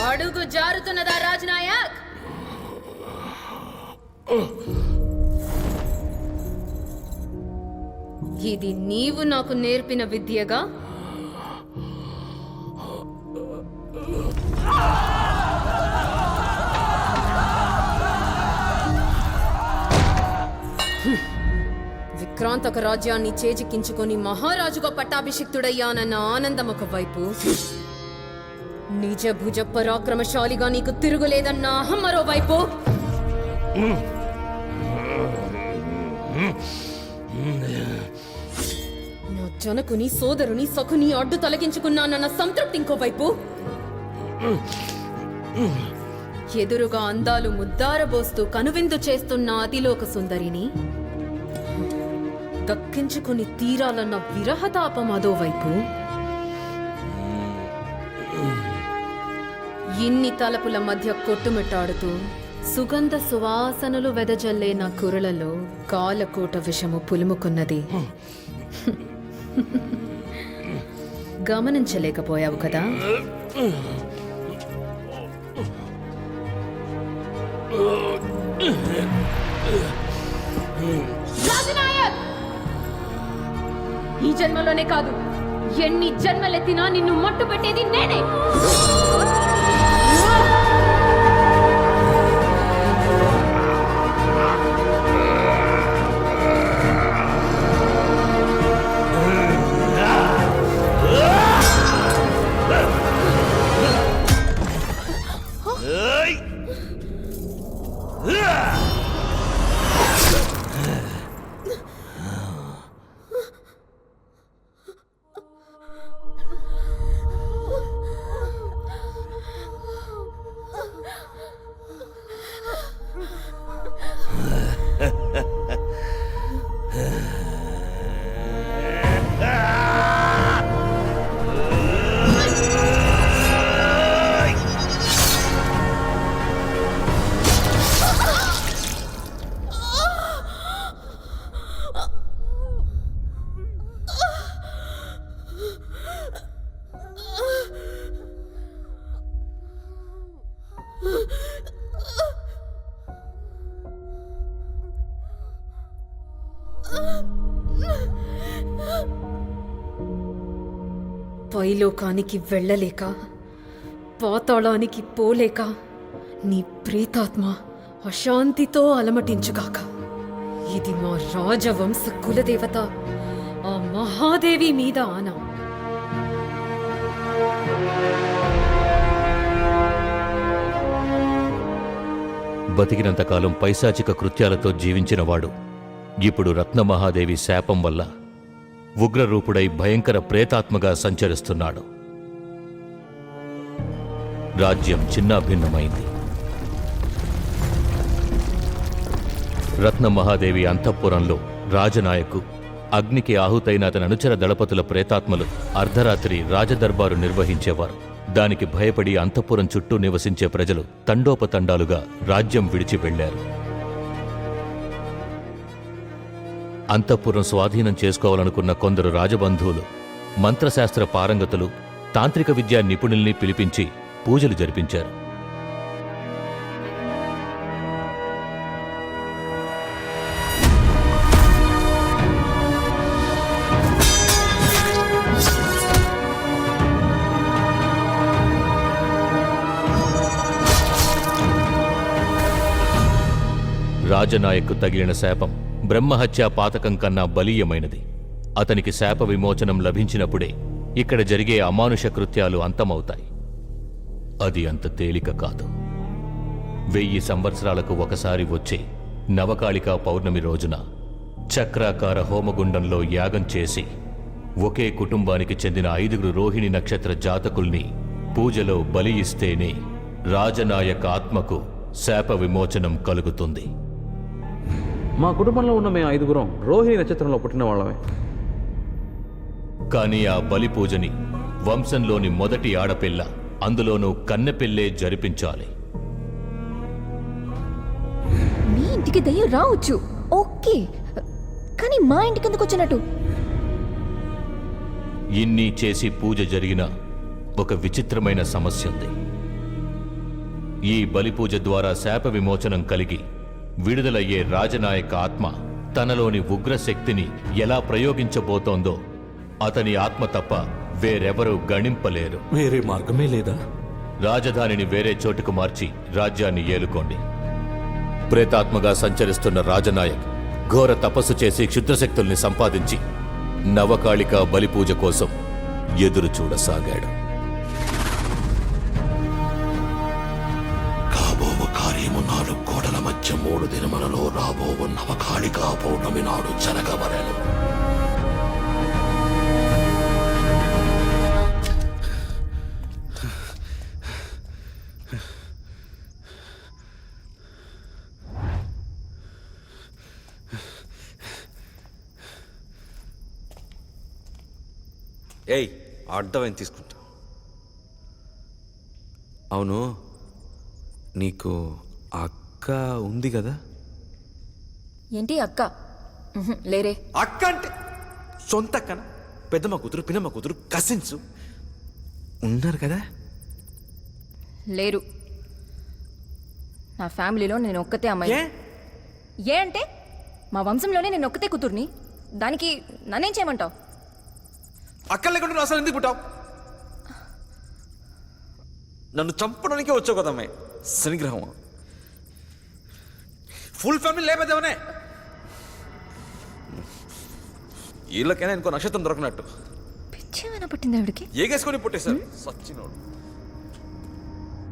అడుగు జారుతున్నదా రాజనాయక్? ఇది నీవు నాకు నేర్పిన విద్యగా? విక్రాంతక రాజ్యాన్ని చేజిక్కించుకొని మహారాజుగా పట్టాభిషిక్తుడయ్యానన్న ఆనందం ఒకవైపు, నిజ భుజ పరాక్రమశాలిగా నీకు తిరుగులేదన్న అహం మరోవైపు. నా జనకుని సోదరుని సఖుని అడ్డు తొలగించుకున్నానన్న సంతృప్తి ఇంకోవైపు. ఎదురుగా అందాలు ముద్దారబోస్తూ కనువిందు చేస్తున్న అతిలోక సుందరిని దక్కించుకుని తీరాలన్న విరహతాపం అదోవైపు. ఇన్ని తలపుల మధ్య కొట్టుమిట్టాడుతూ సుగంధ సువాసనలు వెదజల్లే నా కురలలో కాలకోట విషము పులుముకున్నది. గమనించలేకపోయావు కదా? ఈ జన్మలోనే కాదు, ఎన్ని జన్మలెత్తినా నిన్ను మట్టు పెట్టేది నేనే. పైలోకానికి వెళ్ళలేక, పాతాళానికి పోలేక నీ ప్రేతాత్మ అశాంతితో అలమటించుగాక. ఇది మా రాజవంశ కులదేవత ఆ మహాదేవి మీద ఆన. బతికినంతకాలం పైశాచిక కృత్యాలతో జీవించినవాడు ఇప్పుడు రత్నమహాదేవి శాపం వల్ల ఉగ్రరూపుడై భయంకర ప్రేతాత్మగా సంచరిస్తున్నాడు. రాజ్యం చిన్నాభిన్నమైంది. రత్నమహాదేవి అంతఃపురంలో రాజనాయకు, అగ్నికి ఆహుతైన అతని అనుచర దళపతుల ప్రేతాత్మలు అర్ధరాత్రి రాజదర్బారు నిర్వహించేవారు. దానికి భయపడి అంతఃపురం చుట్టూ నివసించే ప్రజలు తండోపతండాలుగా రాజ్యం విడిచి వెళ్లారు. అంతఃపురం స్వాధీనం చేసుకోవాలనుకున్న కొందరు రాజబంధువులు మంత్రశాస్త్ర పారంగతులు, తాంత్రిక విద్యా నిపుణుల్ని పిలిపించి పూజలు జరిపించారు. రాజనాయకు తగిలిన శాపం బ్రహ్మహత్యా పాతకం కన్నా బలీయమైనది. అతనికి శాప విమోచనం లభించినప్పుడే ఇక్కడ జరిగే అమానుష కృత్యాలు అంతమవుతాయి. అది అంత తేలిక కాదు. 1000 సంవత్సరాలకు ఒకసారి వచ్చే నవకాళికా పౌర్ణమి రోజున చక్రాకార హోమగుండంలో యాగం చేసి ఒకే కుటుంబానికి చెందిన 5 రోహిణి నక్షత్ర జాతకుల్ని పూజలో బలి ఇస్తేనే రాజనాయక ఆత్మకు శాప విమోచనం కలుగుతుంది. మా కుటుంబంలో ఉన్న మేము 5 రోహిణి నక్షత్రంలో పుట్టిన వాళ్ళమే. కానీ ఆ బలి పూజని వంశంలోని మొదటి ఆడపిల్ల అందులోనూ కన్నెపెళ్ళే జరిపించాలి. మీ ఇంటికి దయ్యం రావచ్చు, ఓకే, కానీ మా ఇంటికి ఎందుకు వచ్చినట్టు? ఇన్ని చేసి పూజ జరిగిన ఒక విచిత్రమైన సమస్య ఉంది. ఈ బలిపూజ ద్వారా శాప విమోచనం కలిగి విడుదలయ్యే రాజనాయక ఆత్మ తనలోని ఉగ్రశక్తిని ఎలా ప్రయోగించబోతోందో అతని ఆత్మ తప్ప వేరెవరూ గణింపలేరు. వేరే మార్గమే లేదా? రాజధానిని వేరే చోటుకు మార్చి రాజ్యాన్ని ఏలుకోండి. ప్రేతాత్మగా సంచరిస్తున్న రాజనాయక్ ఘోర తపస్సు చేసి క్షుద్రశక్తుల్ని సంపాదించి నవకాళిక బలిపూజ కోసం ఎదురు చూడసాగాడు. కాబోవు కార్యము 4 కోటల మధ్య 3 దినములలో రాబోవు నవకాళికా పౌర్ణమి నాడు జరగవలెను. ఏయ్, అడ్డమని తీసుకుంటా. అవును, నీకు అక్క ఉంది కదా? ఏంటి అక్క? లేరే. అక్క అంటే సొంత అక్కన? పెద్దమ్మ కూతురు, పిన్నమ్మ కూతురు, కజిన్స్ ఉన్నారు కదా? లేరు. నా ఫ్యామిలీలో నేను ఒక్కతే అమ్మాయి. ఏ అంటే మా వంశంలోనే నేను ఒక్కతే కూతుర్ని. దానికి నన్నేం చేయమంటావు? అక్క లేకుండా అసలు ఎందుకు పుట్టావు? నన్ను చంపడానికే వచ్చావు కదా అమ్మాయి, శనిగ్రహం. Full family లేపేదేమనే. వీళ్ళకైనా ఇంకో నక్షత్రం దొరకనట్టు పిచ్చేమైనా పట్టింది ఆవిడకి? ఏగేసుకొని పుట్టేశారు సచ్చినోడు.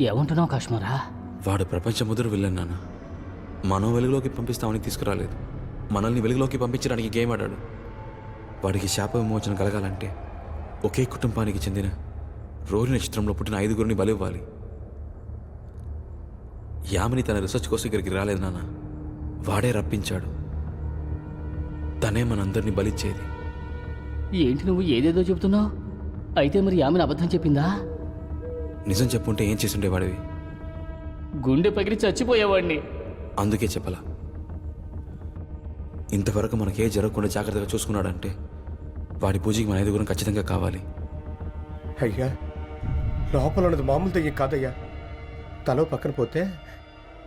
ఏమంటున్నావు కాశ్మీరా? వాడు ప్రపంచ ముదురు వెళ్ళాను నాన్న. మనం వెలుగులోకి పంపిస్తామని తీసుకురాలేదు, మనల్ని వెలుగులోకి పంపించడానికి గేమ్ ఆడాడు. వాడికి శాప విమోచన కలగాలంటే ఒకే కుటుంబానికి చెందిన రోహిణి నక్షత్రంలో పుట్టిన 5గురిని బలివ్వాలి. యామిని తన రీసెర్చ్ కోసం ఇక్కడికి రాలేదు నాన్న, వాడే రప్పించాడు. తనే మనందరినీ బలిచ్చేది. ఏంటి నువ్వు ఏదేదో చెబుతున్నావు? అయితే మరి ఆమెను అబద్ధం చెప్పిందా? నిజం చెప్పుంటే ఏం చేసుండేవాడివి? గుండె పగిలి చచ్చిపోయేవాడిని. అందుకే చెప్పలా. ఇంతవరకు మనకే జరగకుండా జాగ్రత్తగా చూసుకున్నాడంటే వాడి పూజకి మన 5గురం ఖచ్చితంగా కావాలి. అయ్యా, లోపల ఉన్నది మామూలు దయ్యం కాదయ్యా. తలో పక్కన పోతే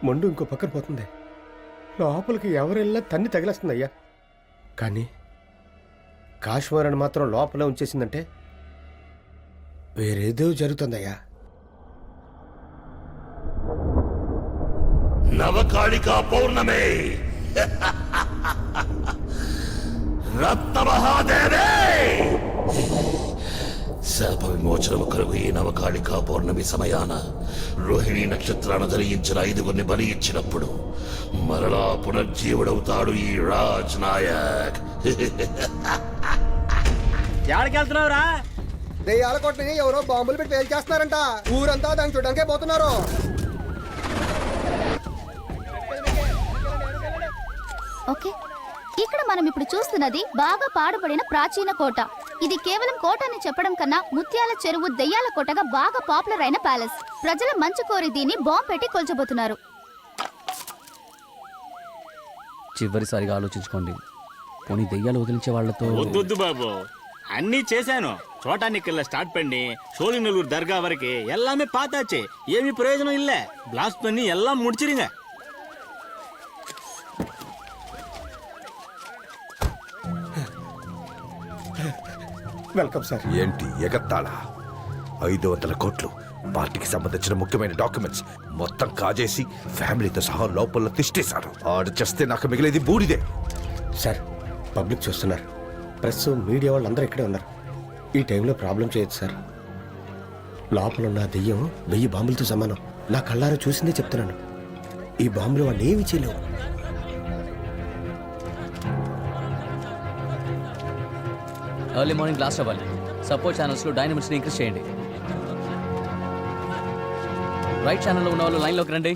మొండు ఇంకో పక్కన పోతుంది. లోపలికి ఎవరెళ్ళా తన్ని తగిలేస్తుందయ్యా. కానీ కాశ్మీరాన్ని మాత్రం లోపల ఉంచేసిందంటే వేరేదో జరుగుతుందయ్యా. నవకాళికా పౌర్ణమి రత్నమహాదేవి శాప విమోచనము కలుగు ఈ నవకాళికా పౌర్ణమి సమయాన రోహిణి నక్షత్రాన్ని ధరించిన 5గురిని బలి ఇచ్చినప్పుడు మరలా పునర్జీవుడవుతాడు ఈ రాజ్ నాయక్. ఎక్కడికి వెళ్తున్నావురా? దయ్యాల కొట్టని ఎవరో బాంబులు పెట్టి వేలు చేస్తున్నారంట. ఊరంతా దాన్ని చూడడానికే పోతున్నారు. ఓకే, ఇక్కడ మనం ఇప్పుడు చూస్తున్నది బాగా పాడుబడిన ప్రాచీన కోట. ఇది కేవలం కోట అని చెప్పడం కన్నా ముత్యాల చెరువు దెయ్యాల కోటగా బాగా పాపులర్ అయిన ప్యాలెస్. ప్రజల మంచు కోరి దీన్ని బాంబు పెట్టి కొల్చబోతున్నారు. చివరిసారిగా ఆలోచించుకోండి. పోనీ దెయ్యాలు వదిలించే వాళ్లతో వద్దు బాబు, అన్నీ చేశాను. చోటానికెళ్ళ స్టార్ట్ பண்ணி சோழிநல்லூர் தர்கா வரைக்கும் எல்லாமே பார்த்தாச்சு. ஏமி பிரயோஜனம் இல்ல. பிளாஸ்ட் பண்ணி எல்லாம் முடிச்சிருங்க. Welcome sir. ఏంటి ఎగత్తాళా? 500 కోట్లు, పార్టీకి సంబంధించిన ముఖ్యమైన డాక్యుమెంట్స్ మొత్తం కాజేసి ఫ్యామిలీతో సహా లోపల తిష్టేశారు. ఆడు చేస్తే నాకు మిగిలేది బూడిదే. సార్, పబ్లిక్ చూస్తున్నారు. ప్రెస్, మీడియా వాళ్ళందరూ ఇక్కడే ఉన్నారు. ఈ టైంలో ప్రాబ్లం చేయొచ్చు సార్. లోపల ఉన్న దెయ్యం 1000 బాంబులతో సమానం. నా కళ్ళారా చూసిందే చెప్తున్నాను. ఈ బాంబులు వాళ్ళు ఏమీ చేయలేవు. ఎర్లీ మార్నింగ్ లాస్ట్ అవ్వాలి. సపోర్ట్ ఛానల్స్లో డైనమిక్స్ని ఇంక్రీజ్ చేయండి. రైట్ ఛానల్లో ఉన్న వాళ్ళు లైన్లోకి రండి.